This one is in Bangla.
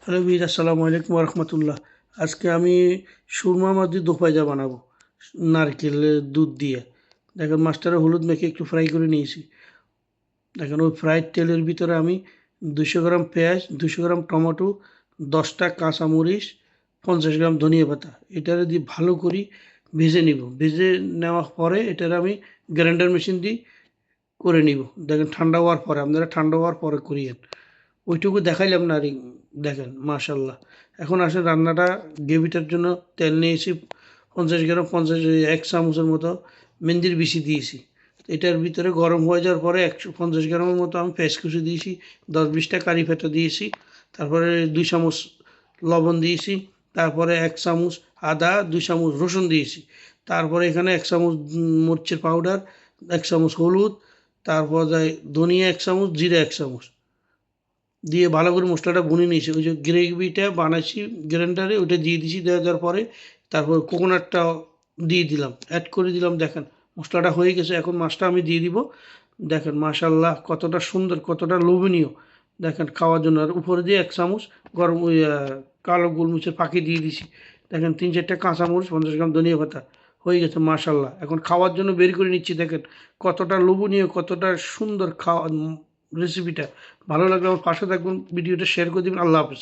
হ্যালো বীর, আসসালামু আলাইকুম রহমতুল্লাহ। আজকে আমি সুরমা মাছের দো পায়জা বানাবো নারকেলের দুধ দিয়ে। দেখেন মাছটারে হলুদ মেখে একটু ফ্রাই করে নিয়েছি। দেখেন ওই ফ্রাইড তেলের ভিতরে আমি 200 গ্রাম পেঁয়াজ, 200 গ্রাম টমেটো, 10টা কাঁচামরিচ, 50 গ্রাম ধনিয়া পাতা এটারে দিয়ে ভালো করে ভেজে নিব। ভেজে নেওয়ার পরে এটারে আমি গ্রাইন্ডার মেশিন দিয়ে করে নিব। দেখেন ঠান্ডা হওয়ার পরে, আপনারা ঠান্ডা হওয়ার পরে করিয়েন। ওইটুকু দেখাইলাম না আর দেখেন মাশাল্লাহ। এখন আসেন রান্নাটা, গ্রেভিটার জন্য তেল নিয়েছি 50 গ্রাম, 1 চামচের মতো মেহেন্দির বিচি দিয়েছি। এটার ভিতরে গরম হয়ে যাওয়ার পরে 150 গ্রামের মতো আমি পেঁয়াজ কুচি দিয়েছি, 10-20টা কারি পাতা দিয়েছি, তারপরে 2 চামচ লবণ দিয়েছি, তারপরে 1 চামচ আদা, 2 চামচ রসুন দিয়েছি, তারপরে এখানে 1 চামচ মরিচের পাউডার, 1 চামচ হলুদ, তারপর যায় ধনিয়া 1 চামচ, জিরা 1 চামচ দিয়ে ভালো করে মশলাটা ভুনে নিয়েছি। ওই যে গ্রেভিটা বানাইছি গ্রাইন্ডারে, ওইটা দিয়ে দিয়েছি। দেওয়ার পরে তারপর কোকোনাটটা দিয়ে দিলাম, অ্যাড করে দিলাম। দেখেন মশলাটা হয়ে গেছে। এখন মাছটা আমি দিয়ে দিব। দেখেন মাশাল্লাহ কতটা সুন্দর, কতটা লোভনীয়। দেখেন খাওয়ার জন্য। আর উপরে দিয়ে 1 চামচ গরম ওই কালো গোলমরিচের ফাঁকি দিয়ে দিছি। দেখেন 3-4টা কাঁচামরিচ, 50 গ্রাম ধনিয়া পাতা হয়ে গেছে মাশাল্লাহ। এখন খাওয়ার জন্য বের করে নিচ্ছি। দেখেন কতটা লোভনীয়, কতটা সুন্দর খাওয়া রেসিপিটা। ভালো লাগলে আমার পাশে থাকবেন, ভিডিওটা শেয়ার করে দিবেন। আল্লাহ হাফেজ।